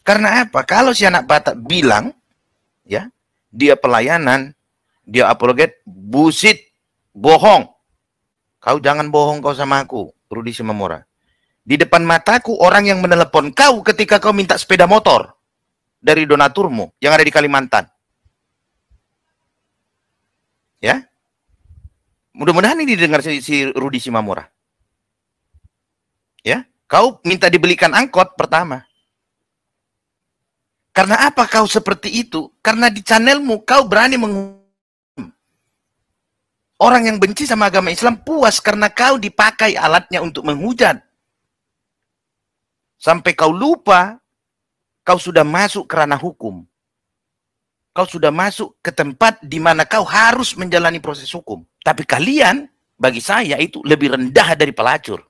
Karena apa? Kalau si anak Batak bilang, ya, dia pelayanan, dia apologet, bullshit, bohong. Kau jangan bohong kau sama aku, Rudi Simamora. Di depan mataku orang yang menelepon kau ketika kau minta sepeda motor dari donaturmu yang ada di Kalimantan. Ya, mudah-mudahan ini didengar si Rudi Simamora. Ya, kau minta dibelikan angkot pertama. Karena apa kau seperti itu? Karena di channelmu kau berani orang yang benci sama agama Islam puas karena kau dipakai alatnya untuk menghujat. Sampai kau lupa, kau sudah masuk ke ranah hukum. Kau sudah masuk ke tempat di mana kau harus menjalani proses hukum. Tapi kalian, bagi saya itu lebih rendah dari pelacur.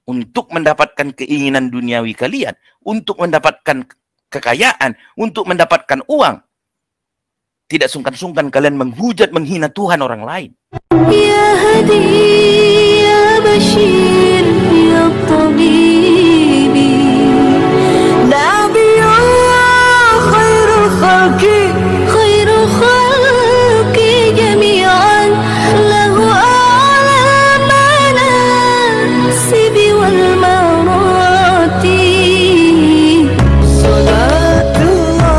Untuk mendapatkan keinginan duniawi kalian, untuk mendapatkan kekayaan, untuk mendapatkan uang. Tidak sungkan-sungkan kalian menghujat, menghina Tuhan orang lain. Ya Hadi, ya Bashir, ya Tabibi, Nabiullah khairul khalqi, khairul khalqi jami'an, lahu a'la manasibi wal marati, salatullahi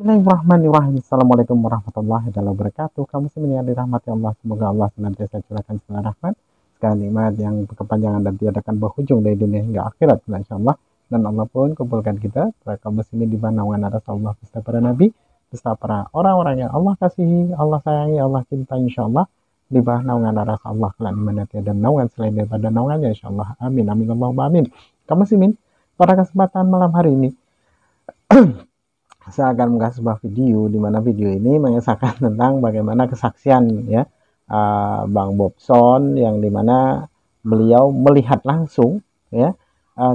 Bismillahirrahmanirrahim. Assalamualaikum warahmatullahi wabarakatuh. Kamu semua yang dirahmati Allah, semoga Allah senantiasa curahkan segala rahmat, segala nikmat yang berkepanjangan dan tiadakan berujung dari dunia hingga akhirat, insyaallah. Dan Allah pun kumpulkan kita para kaum muslimin di bawah naungan atas Allah beserta para nabi, beserta para orang-orang yang Allah kasihi, Allah sayangi, Allah cinta, insyaallah di bawah naungan atas Allah kelak di mana tiada naungan selain daripada naungannya, insyaallah. Amin amin Allahumma amin. Kaum muslimin, pada kesempatan malam hari ini saya akan mengasih sebuah video di mana video ini mengisahkan tentang bagaimana kesaksian ya Bang Bobson, yang dimana beliau melihat langsung ya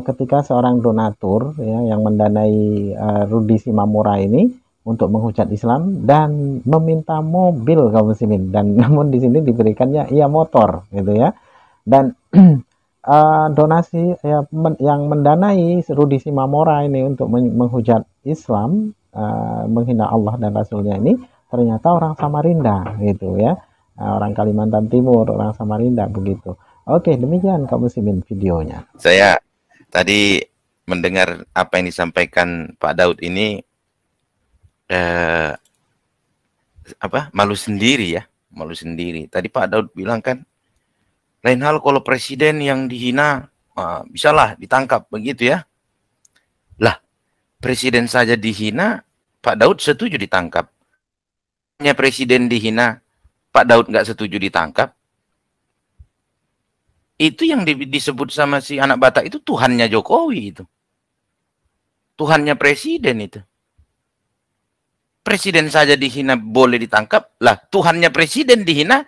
ketika seorang donatur ya yang mendanai Rudi Simamora ini untuk menghujat Islam dan meminta mobil kaum muslimin, dan namun di sini diberikannya ia motor gitu ya. Dan donasi ya, yang mendanai Rudi Simamora ini untuk menghujat Islam, menghina Allah dan Rasulnya ini ternyata orang Samarinda gitu ya, orang Kalimantan Timur, orang Samarinda begitu. Oke, demikian kaum muslimin videonya. Saya tadi mendengar apa yang disampaikan Pak Daud ini, malu sendiri ya, malu sendiri. Tadi Pak Daud bilang kan, lain hal kalau presiden yang dihina, bisalah ditangkap begitu ya. Lah, presiden saja dihina, Pak Daud setuju ditangkap. Hanya presiden dihina, Pak Daud nggak setuju ditangkap. Itu yang disebut sama si anak Batak itu Tuhannya Jokowi itu. Tuhannya presiden itu. Presiden saja dihina boleh ditangkap. Lah, Tuhannya presiden dihina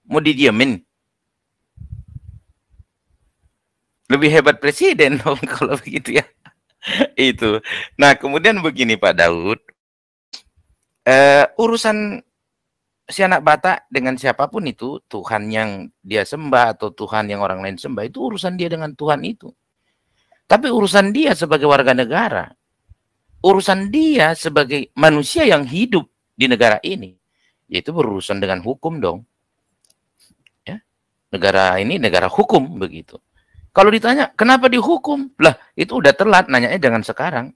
mau didiamin. Lebih hebat presiden dong kalau begitu ya. Itu. Nah, kemudian begini Pak Daud. Urusan si anak Batak dengan siapapun itu, Tuhan yang dia sembah atau Tuhan yang orang lain sembah, itu urusan dia dengan Tuhan itu. Tapi urusan dia sebagai warga negara, urusan dia sebagai manusia yang hidup di negara ini, yaitu berurusan dengan hukum dong. Ya. Negara ini negara hukum begitu. Kalau ditanya, kenapa dihukum? Lah, itu udah telat, nanyanya jangan sekarang.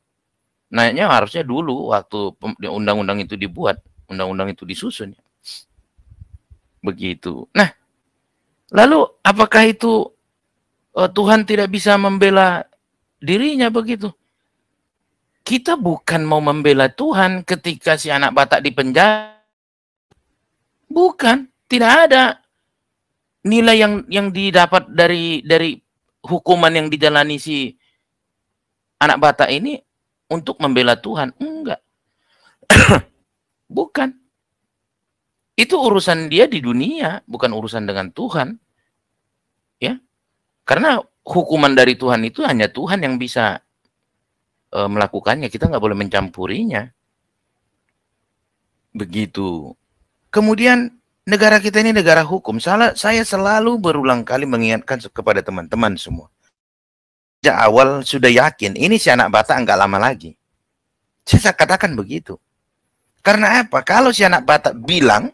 Nanyanya harusnya dulu, waktu undang-undang itu dibuat, undang-undang itu disusun. Begitu. Nah, lalu apakah itu Tuhan tidak bisa membela dirinya begitu? Kita bukan mau membela Tuhan ketika si anak Batak dipenjara. Bukan, tidak ada nilai yang didapat dari hukuman yang dijalani si anak Batak ini untuk membela Tuhan. Enggak. Bukan. Itu urusan dia di dunia, bukan urusan dengan Tuhan. Ya. Karena hukuman dari Tuhan itu hanya Tuhan yang bisa melakukannya. Kita nggak boleh mencampurinya. Begitu. Kemudian negara kita ini negara hukum. Saya selalu berulang kali mengingatkan kepada teman-teman semua. Sejak awal sudah yakin, ini si anak Batak enggak lama lagi. Saya katakan begitu. Karena apa? Kalau si anak Batak bilang,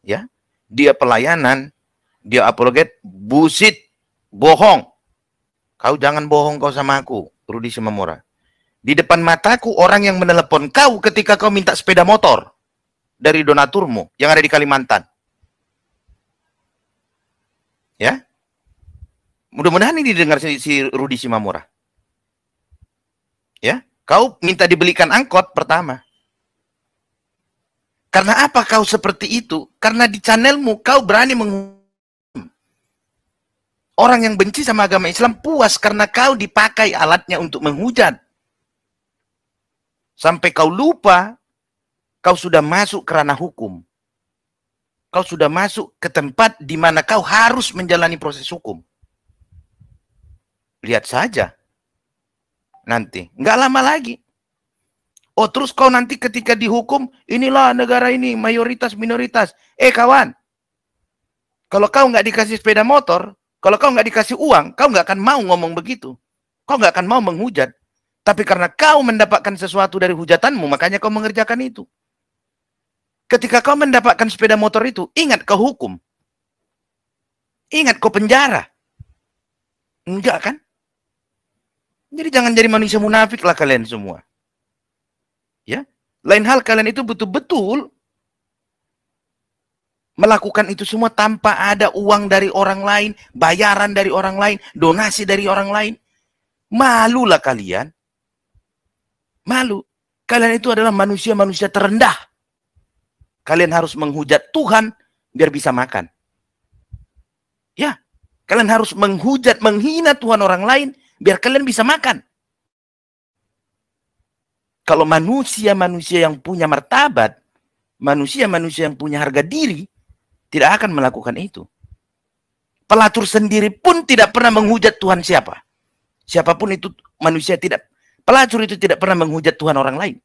ya, dia pelayanan, dia apologet, bullshit, bohong. Kau jangan bohong kau sama aku, Rudi Simamora. Di depan mataku orang yang menelepon kau ketika kau minta sepeda motor dari donaturmu yang ada di Kalimantan. Ya, mudah-mudahan ini didengar si Rudi Simamora. Ya, kau minta dibelikan angkot pertama. Karena apa kau seperti itu? Karena di channelmu kau berani orang yang benci sama agama Islam puas karena kau dipakai alatnya untuk menghujat. Sampai kau lupa kau sudah masuk ke ranah hukum. Kau sudah masuk ke tempat di mana kau harus menjalani proses hukum. Lihat saja. Nanti. Nggak lama lagi. Oh, terus kau nanti ketika dihukum, inilah negara ini, mayoritas, minoritas. Kawan. Kalau kau nggak dikasih sepeda motor, kalau kau nggak dikasih uang, kau nggak akan mau ngomong begitu. Kau nggak akan mau menghujat. Tapi karena kau mendapatkan sesuatu dari hujatanmu, makanya kau mengerjakan itu. Ketika kau mendapatkan sepeda motor itu, ingat kau hukum. Ingat kau penjara. Enggak kan? Jadi jangan jadi manusia munafik lah kalian semua. Ya, lain hal kalian itu betul-betul melakukan itu semua tanpa ada uang dari orang lain, bayaran dari orang lain, donasi dari orang lain. Malulah kalian. Malu. Kalian itu adalah manusia-manusia terendah. Kalian harus menghujat Tuhan biar bisa makan. Ya, kalian harus menghujat, menghina Tuhan orang lain biar kalian bisa makan. Kalau manusia-manusia yang punya martabat, manusia-manusia yang punya harga diri, tidak akan melakukan itu. Pelacur sendiri pun tidak pernah menghujat Tuhan siapa. Siapapun itu manusia tidak. Pelacur itu tidak pernah menghujat Tuhan orang lain.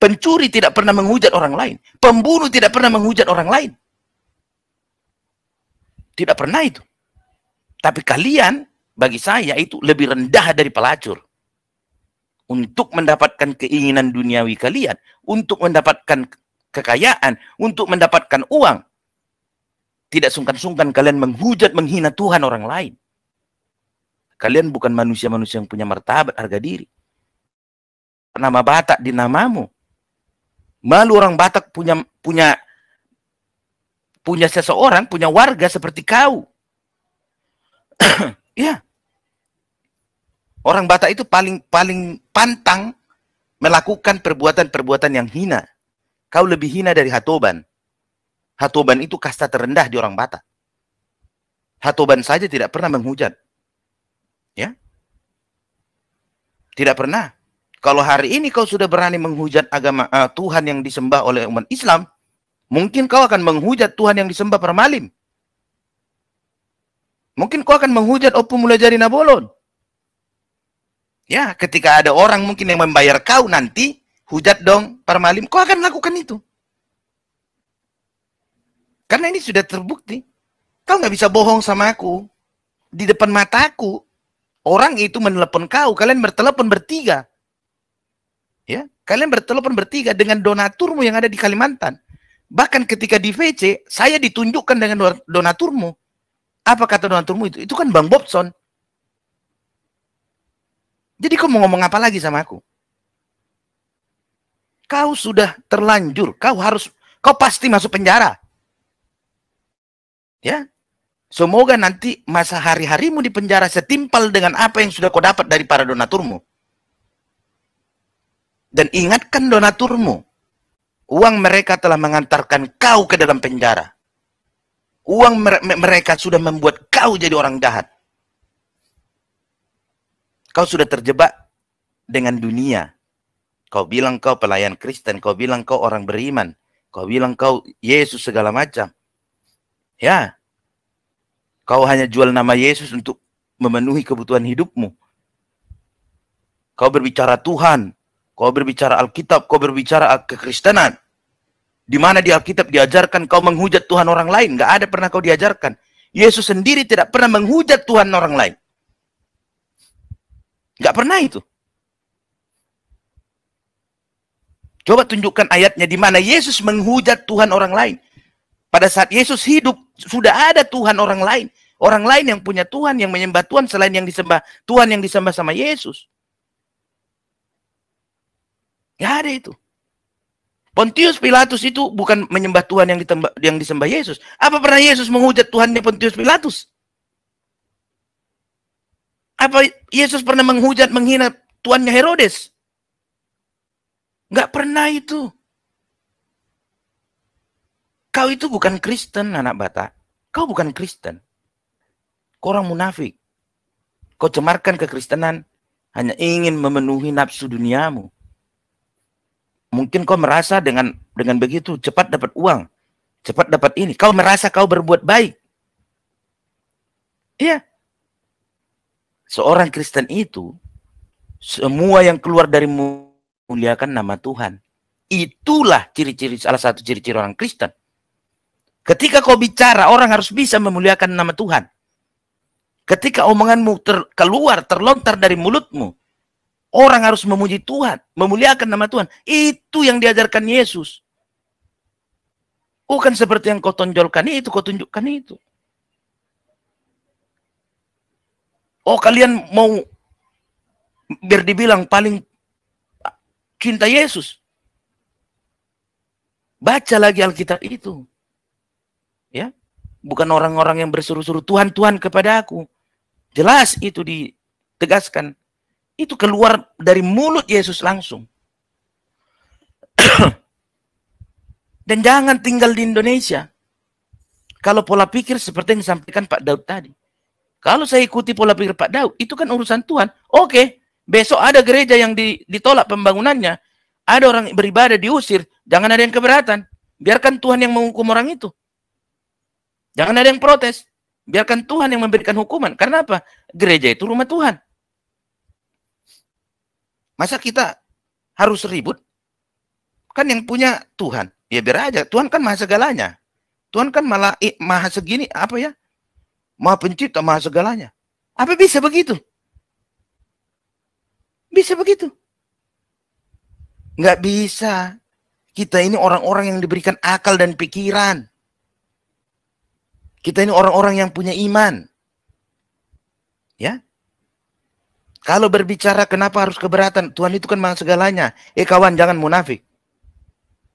Pencuri tidak pernah menghujat orang lain. Pembunuh tidak pernah menghujat orang lain. Tidak pernah itu. Tapi kalian, bagi saya itu lebih rendah dari pelacur. Untuk mendapatkan keinginan duniawi kalian. Untuk mendapatkan kekayaan. Untuk mendapatkan uang. Tidak sungkan-sungkan kalian menghujat, menghina Tuhan orang lain. Kalian bukan manusia-manusia yang punya martabat, harga diri. Nama Batak di namamu. Malu orang Batak punya seseorang, punya warga seperti kau. Ya. Orang Batak itu paling pantang melakukan perbuatan-perbuatan yang hina. Kau lebih hina dari Hatoban. Hatoban itu kasta terendah di orang Batak. Hatoban saja tidak pernah menghujat. Ya. Tidak pernah. Kalau hari ini kau sudah berani menghujat agama Tuhan yang disembah oleh umat Islam, mungkin kau akan menghujat Tuhan yang disembah Parmalim. Mungkin kau akan menghujat Opu Mulajari Nabolon. Ya, ketika ada orang mungkin yang membayar kau nanti, hujat dong Parmalim, kau akan melakukan itu. Karena ini sudah terbukti. Kau nggak bisa bohong sama aku. Di depan mataku, orang itu menelepon kau, kalian bertelepon bertiga. Ya, kalian bertelepon bertiga dengan donaturmu yang ada di Kalimantan. Bahkan ketika di VC, saya ditunjukkan dengan donaturmu. Apa kata donaturmu itu? Itu kan Bang Bobson. Jadi kau mau ngomong apa lagi sama aku? Kau sudah terlanjur, kau pasti masuk penjara. Ya, semoga nanti masa hari-harimu di penjara setimpal dengan apa yang sudah kau dapat dari para donaturmu. Dan ingatkan donaturmu, uang mereka telah mengantarkan kau ke dalam penjara. Uang mereka sudah membuat kau jadi orang jahat. Kau sudah terjebak dengan dunia. Kau bilang kau pelayan Kristen, kau bilang kau orang beriman, kau bilang kau Yesus segala macam. Ya, kau hanya jual nama Yesus untuk memenuhi kebutuhan hidupmu. Kau berbicara Tuhan, kau berbicara Alkitab, kau berbicara kekristenan. Di mana di Alkitab diajarkan kau menghujat Tuhan orang lain? Nggak ada pernah kau diajarkan. Yesus sendiri tidak pernah menghujat Tuhan orang lain. Nggak pernah itu. Coba tunjukkan ayatnya di mana Yesus menghujat Tuhan orang lain. Pada saat Yesus hidup, sudah ada Tuhan orang lain. Orang lain yang punya Tuhan, yang menyembah Tuhan selain yang disembah Tuhan yang disembah sama Yesus. Nggak ada itu. Pontius Pilatus itu bukan menyembah Tuhan yang disembah Yesus. Apa pernah Yesus menghujat Tuhannya Pontius Pilatus? Apa Yesus pernah menghujat, menghina Tuannya Herodes? Nggak pernah itu. Kau itu bukan Kristen, anak bata. Kau bukan Kristen. Kau orang munafik. Kau cemarkan kekristenan hanya ingin memenuhi nafsu duniamu. Mungkin kau merasa dengan begitu cepat dapat uang, cepat dapat ini. Kau merasa kau berbuat baik. Iya. Seorang Kristen itu, semua yang keluar dari memuliakan nama Tuhan. Itulah ciri-ciri, salah satu ciri-ciri orang Kristen. Ketika kau bicara, orang harus bisa memuliakan nama Tuhan. Ketika omonganmu terlontar dari mulutmu, orang harus memuji Tuhan, memuliakan nama Tuhan. Itu yang diajarkan Yesus. Bukan seperti yang kau tonjolkan itu, kau tunjukkan itu. Oh, kalian mau biar dibilang paling cinta Yesus. Baca lagi Alkitab itu. Ya. Bukan orang-orang yang bersuruh-suruh Tuhan, Tuhan kepada aku. Jelas itu ditegaskan. Itu keluar dari mulut Yesus langsung. Dan jangan tinggal di Indonesia. Kalau pola pikir seperti yang disampaikan Pak Daud tadi. Kalau saya ikuti pola pikir Pak Daud, itu kan urusan Tuhan. Oke, besok ada gereja yang ditolak pembangunannya. Ada orang beribadah diusir. Jangan ada yang keberatan. Biarkan Tuhan yang menghukum orang itu. Jangan ada yang protes. Biarkan Tuhan yang memberikan hukuman. Karena apa? Gereja itu rumah Tuhan. Masa kita harus ribut? Kan yang punya Tuhan. Ya biar aja. Tuhan kan maha segalanya. Tuhan kan malah maha segini. Apa ya? Maha pencipta, maha segalanya. Apa bisa begitu? Bisa begitu? Nggak bisa. Kita ini orang-orang yang diberikan akal dan pikiran. Kita ini orang-orang yang punya iman. Ya. Kalau berbicara kenapa harus keberatan? Tuhan itu kan maha segalanya. Kawan, jangan munafik.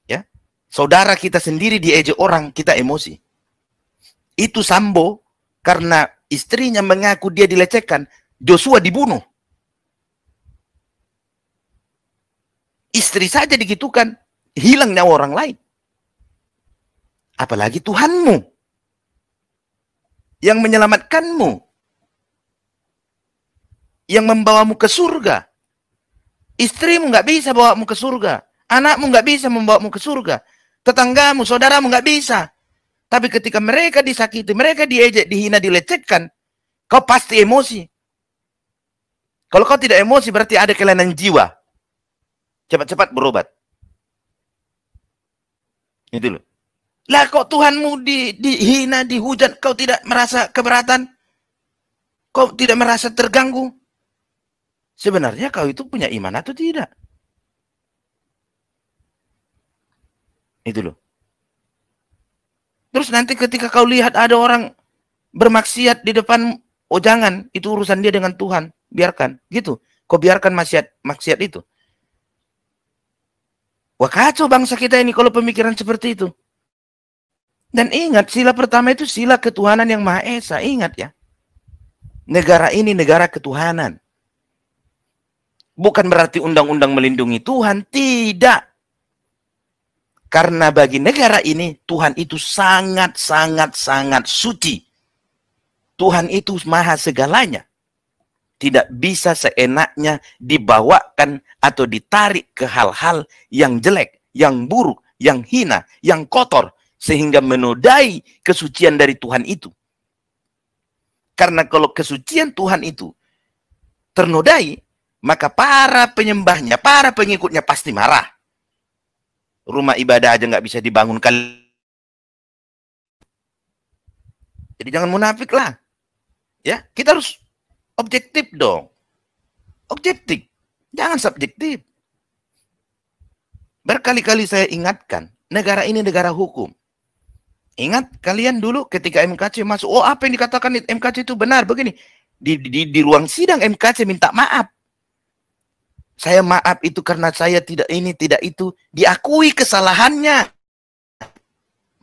Ya. Saudara kita sendiri diejek orang, kita emosi. Itu Sambo, karena istrinya mengaku dia dilecehkan, Joshua dibunuh. Istri saja digitukan, hilang nyawa orang lain. Apalagi Tuhanmu yang menyelamatkanmu, yang membawamu ke surga. Istrimu nggak bisa bawamu ke surga. Anakmu nggak bisa membawamu ke surga. Tetanggamu, saudaramu nggak bisa. Tapi ketika mereka disakiti, mereka diejek, dihina, dilecehkan, kau pasti emosi. Kalau kau tidak emosi, berarti ada kelainan jiwa. Cepat-cepat berobat. Itu loh. Lah kok Tuhanmu dihina, dihujat, kau tidak merasa keberatan? Kau tidak merasa terganggu? Sebenarnya kau itu punya iman atau tidak? Itu loh. Terus nanti ketika kau lihat ada orang bermaksiat di depan, oh jangan, itu urusan dia dengan Tuhan, biarkan. Gitu. Kau biarkan maksiat itu. Wah kacau bangsa kita ini kalau pemikiran seperti itu. Dan ingat, sila pertama itu sila ketuhanan yang Maha Esa. Ingat ya. Negara ini negara ketuhanan. Bukan berarti undang-undang melindungi Tuhan. Tidak. Karena bagi negara ini, Tuhan itu sangat suci. Tuhan itu maha segalanya. Tidak bisa seenaknya dibawakan atau ditarik ke hal-hal yang jelek, yang buruk, yang hina, yang kotor. Sehingga menodai kesucian dari Tuhan itu. Karena kalau kesucian Tuhan itu ternodai, maka para penyembahnya, para pengikutnya pasti marah. rumah ibadah aja nggak bisa dibangun kali. Jadi jangan munafik lah. Ya, kita harus objektif dong. Objektif. Jangan subjektif. Berkali-kali saya ingatkan, negara ini negara hukum. Ingat kalian dulu ketika MKC masuk, oh apa yang dikatakan MKC itu benar, begini. Di ruang sidang MKC minta maaf. Saya maaf itu karena saya tidak ini, tidak itu. Diakui kesalahannya.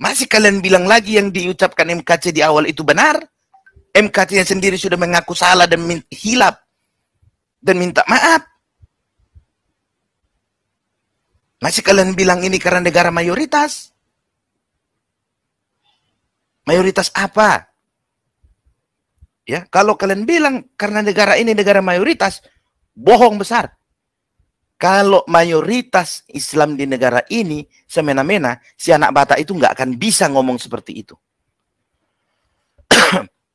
Masih kalian bilang lagi yang diucapkan MKC di awal itu benar? MKC sendiri sudah mengaku salah dan hilap. Dan minta maaf. Masih kalian bilang ini karena negara mayoritas? Mayoritas apa? Ya, kalau kalian bilang karena negara ini negara mayoritas, bohong besar. Kalau mayoritas Islam di negara ini semena-mena, si anak Batak itu nggak akan bisa ngomong seperti itu.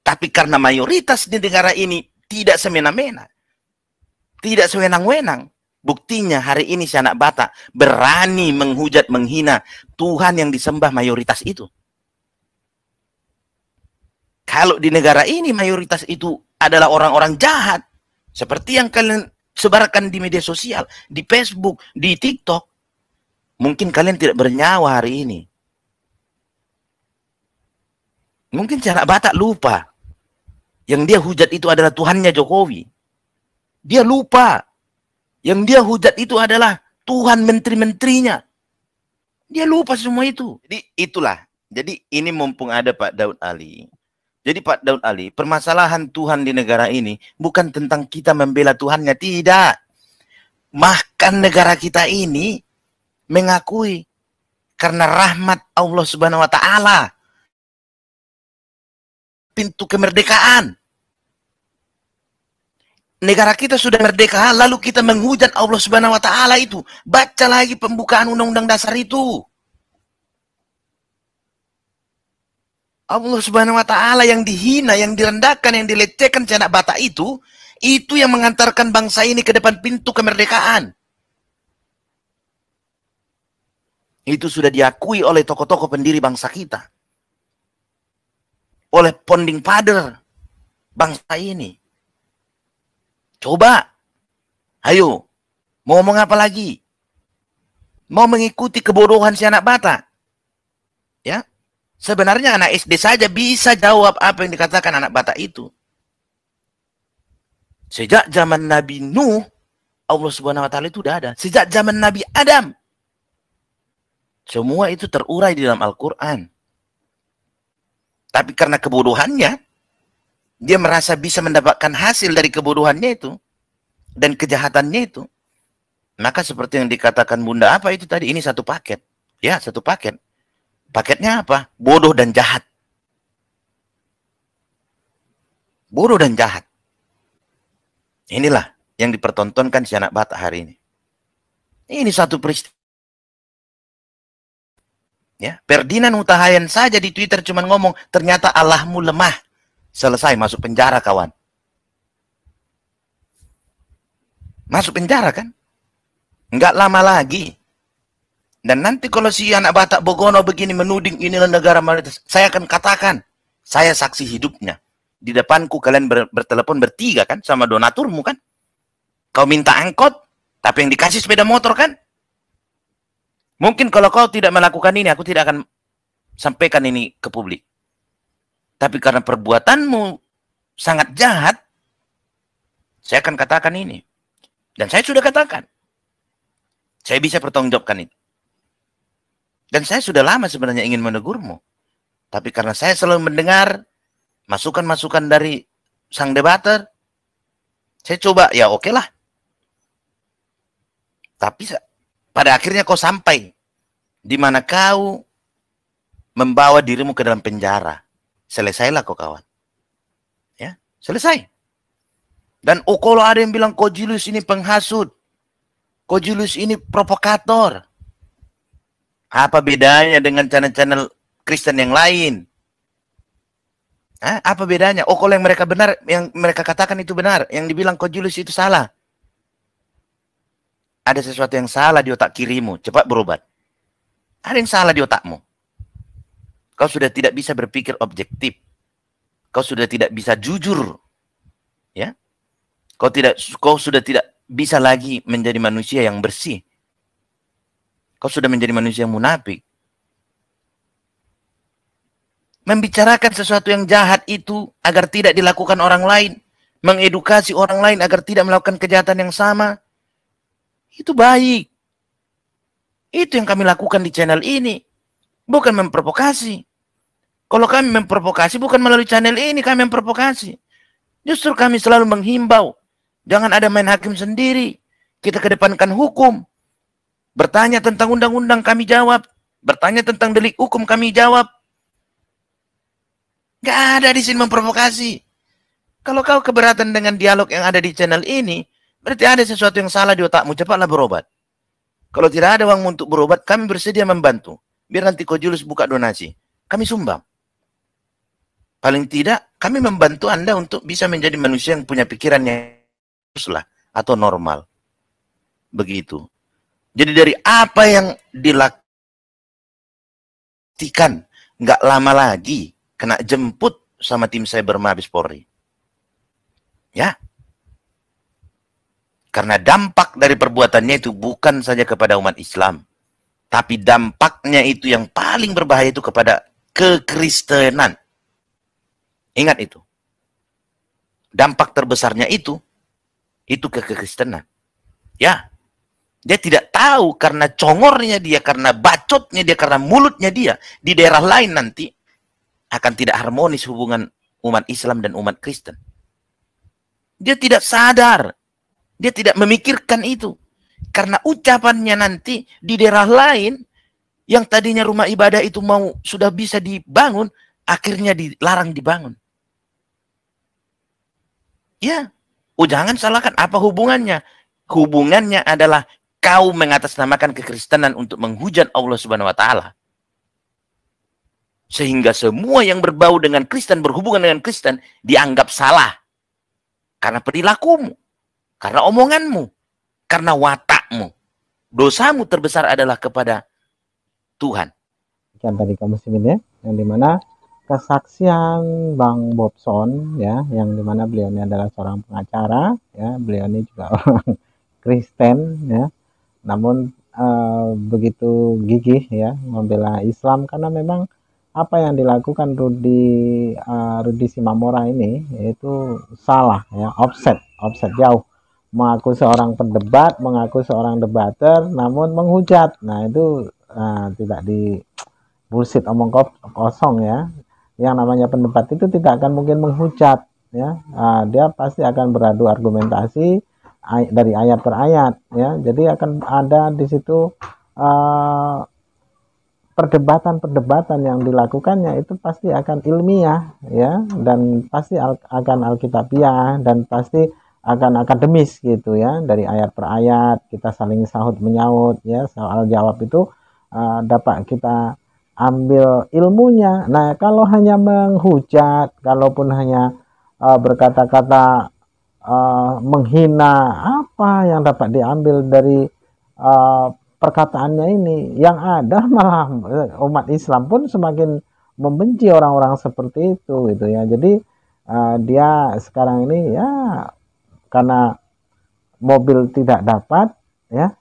Tapi karena mayoritas di negara ini tidak semena-mena, tidak sewenang-wenang, buktinya hari ini si anak Batak berani menghujat, menghina Tuhan yang disembah mayoritas itu. Kalau di negara ini mayoritas itu adalah orang-orang jahat, seperti yang kalian sebarkan di media sosial, di Facebook, di TikTok, mungkin kalian tidak bernyawa hari ini. Mungkin cara Batak lupa. Yang dia hujat itu adalah Tuhannya Jokowi. Dia lupa. Yang dia hujat itu adalah Tuhan menteri-menterinya. Dia lupa semua itu. Jadi itulah. Jadi ini mumpung ada Pak Daud Ali. Jadi Pak Daud Ali, permasalahan Tuhan di negara ini bukan tentang kita membela Tuhannya, tidak. Bahkan negara kita ini mengakui karena rahmat Allah Subhanahu wa taala pintu kemerdekaan. Negara kita sudah merdeka, lalu kita menghujat Allah Subhanahu wa taala itu. Baca lagi pembukaan Undang-Undang Dasar itu. Allah Subhanahu wa taala yang dihina, yang direndahkan, yang dilecehkan anak Batak itu yang mengantarkan bangsa ini ke depan pintu kemerdekaan. Itu sudah diakui oleh tokoh-tokoh pendiri bangsa kita. Oleh founding father bangsa ini. Coba, ayo, mau ngomong apa lagi? Mau mengikuti kebodohan si anak Batak? Ya, sebenarnya anak SD saja bisa jawab apa yang dikatakan anak Batak itu. Sejak zaman Nabi Nuh, Allah Subhanahu wa taala itu sudah ada. Sejak zaman Nabi Adam. Semua itu terurai di dalam Al-Qur'an. Tapi karena kebodohannya, dia merasa bisa mendapatkan hasil dari kebodohannya itu dan kejahatannya itu. Maka seperti yang dikatakan Bunda apa itu tadi, ini satu paket. Ya, satu paket. Paketnya apa? Bodoh dan jahat. Bodoh dan jahat. Inilah yang dipertontonkan si anak Batak hari ini. Ini satu peristiwa. Ya, Ferdinand Huta-Hayan saja di Twitter cuma ngomong, ternyata Allahmu lemah. Selesai, masuk penjara kawan. Masuk penjara kan? Enggak lama lagi. Dan nanti kalau si anak Batak Bogono begini menuding inilah negara mayoritas, saya akan katakan, saya saksi hidupnya. Di depanku kalian bertelepon bertiga kan, sama donaturmu kan? Kau minta angkot, tapi yang dikasih sepeda motor kan? Mungkin kalau kau tidak melakukan ini, aku tidak akan sampaikan ini ke publik. Tapi karena perbuatanmu sangat jahat, saya akan katakan ini. Dan saya sudah katakan. Saya bisa pertanggungjawabkan itu. Dan saya sudah lama sebenarnya ingin menegurmu. Tapi karena saya selalu mendengar masukan-masukan dari sang debater, saya coba, ya oke lah. Tapi pada akhirnya kau sampai di mana kau membawa dirimu ke dalam penjara. Selesailah kau kawan. Ya, selesai. Dan kalau ada yang bilang Ko Julius ini penghasut, Ko Julius ini provokator. Apa bedanya dengan channel-channel Kristen yang lain? Apa bedanya? Kalau yang mereka benar, yang mereka katakan itu benar, yang dibilang Ko Julius itu salah. Ada sesuatu yang salah di otak kirimu, cepat berobat. Ada yang salah di otakmu. Kau sudah tidak bisa berpikir objektif. Kau sudah tidak bisa jujur. Ya. Kau sudah tidak bisa lagi menjadi manusia yang bersih. Kau sudah menjadi manusia yang munafik. Membicarakan sesuatu yang jahat itu agar tidak dilakukan orang lain. Mengedukasi orang lain agar tidak melakukan kejahatan yang sama. Itu baik. Itu yang kami lakukan di channel ini. Bukan memprovokasi. Kalau kami memprovokasi, bukan melalui channel ini kami memprovokasi. Justru kami selalu menghimbau. Jangan ada main hakim sendiri. Kita kedepankan hukum. Bertanya tentang undang-undang kami jawab. Bertanya tentang delik hukum kami jawab. Gak ada di sini memprovokasi. Kalau kau keberatan dengan dialog yang ada di channel ini, berarti ada sesuatu yang salah di otakmu. Cepatlah berobat. Kalau tidak ada uang untuk berobat, kami bersedia membantu. Biar nanti Ko Julius buka donasi. Kami sumbang. Paling tidak, kami membantu Anda untuk bisa menjadi manusia yang punya pikiran yang lah atau normal. Begitu. Jadi dari apa yang dilakukan, nggak lama lagi kena jemput sama tim cyber Mabes Polri. Ya. Karena dampak dari perbuatannya itu bukan saja kepada umat Islam, tapi dampaknya itu yang paling berbahaya itu kepada kekristenan. Ingat itu. Dampak terbesarnya itu ke kekristenan. Ya. Dia tidak tahu karena congornya dia, karena bacotnya dia, karena mulutnya dia. Di daerah lain nanti akan tidak harmonis hubungan umat Islam dan umat Kristen. Dia tidak sadar. Dia tidak memikirkan itu. Karena ucapannya nanti di daerah lain yang tadinya rumah ibadah itu sudah bisa dibangun, akhirnya dilarang dibangun. Ya, jangan salahkan apa hubungannya. Hubungannya adalah kau mengatasnamakan kekristenan untuk menghujat Allah Subhanahu wa taala. Sehingga semua yang berbau dengan Kristen, berhubungan dengan Kristen dianggap salah. Karena perilakumu, karena omonganmu, karena watakmu. Dosamu terbesar adalah kepada Tuhan. Kan tadi kaum muslimin ya, yang dimana kesaksian Bang Bobson ya, yang dimana beliau ini adalah seorang pengacara ya, beliau ini juga orang Kristen ya, namun begitu gigih ya membela Islam karena memang apa yang dilakukan Rudi Simamora ini yaitu salah ya, offset jauh, mengaku seorang pendebat, mengaku seorang debater, namun menghujat. Nah itu tidak di bullshit, omong kosong ya. Yang namanya pendebat itu tidak akan mungkin menghujat ya. Dia pasti akan beradu argumentasi dari ayat per ayat ya. Jadi akan ada di situ perdebatan yang dilakukannya itu pasti akan ilmiah ya, dan pasti akan alkitabiah, dan pasti akan akademis gitu ya. Dari ayat per ayat kita saling sahut menyaut ya, soal jawab itu dapat kita ambil ilmunya. Nah kalau hanya menghujat, kalaupun hanya berkata-kata menghina, apa yang dapat diambil dari perkataannya ini? Yang ada malah umat Islam pun semakin membenci orang-orang seperti itu gitu ya. Jadi dia sekarang ini ya karena mobil tidak dapat ya,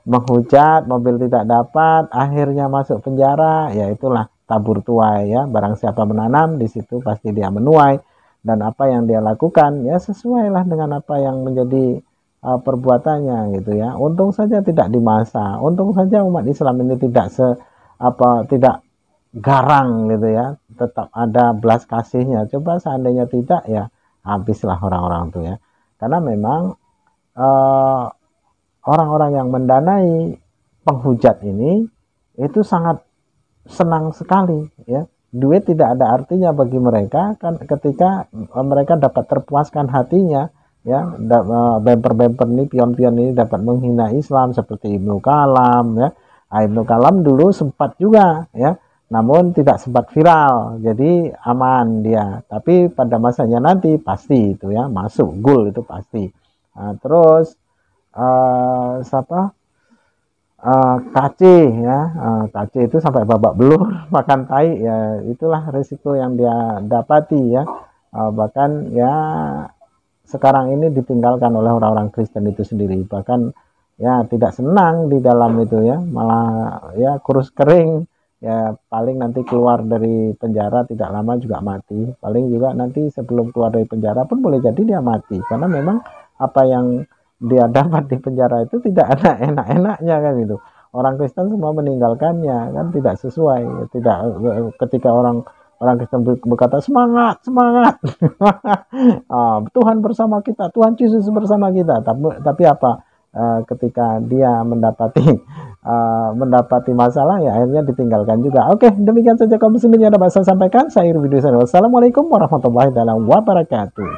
menghujat, mobil tidak dapat, akhirnya masuk penjara, ya itulah tabur tuai ya. Barang siapa menanam di situ pasti dia menuai, dan apa yang dia lakukan ya sesuailah dengan apa yang menjadi perbuatannya gitu ya. Untung saja tidak di masa, untung saja umat Islam ini tidak garang gitu ya, tetap ada belas kasihnya. Coba seandainya tidak ya habislah orang-orang itu ya. Karena memang orang-orang yang mendanai penghujat ini itu sangat senang sekali ya. Duit tidak ada artinya bagi mereka kan ketika mereka dapat terpuaskan hatinya ya. Bemper-bemper ini, pion-pion ini dapat menghina Islam seperti Ibnu Kalam ya. Ibnu Kalam dulu sempat juga ya, namun tidak sempat viral, jadi aman dia. Tapi pada masanya nanti pasti itu ya masuk gol itu pasti. Terus kaci ya, kaci itu sampai babak belur makan tai ya, itulah risiko yang dia dapati ya. Bahkan ya sekarang ini ditinggalkan oleh orang-orang Kristen itu sendiri, bahkan ya tidak senang di dalam itu ya, malah ya kurus kering ya, paling nanti keluar dari penjara tidak lama juga mati, paling juga nanti sebelum keluar dari penjara pun boleh jadi dia mati, karena memang apa yang dia dapat di penjara itu tidak ada enak-enaknya kan itu. Orang Kristen semua meninggalkannya kan, tidak sesuai, tidak, ketika orang orang Kristen berkata semangat semangat Tuhan bersama kita, Tuhan Yesus bersama kita, tapi apa, ketika dia mendapati masalah ya akhirnya ditinggalkan juga. Oke, demikian saja kaum muslimin yang dapat saya sampaikan. Saya video saya. Wassalamualaikum warahmatullahi wabarakatuh.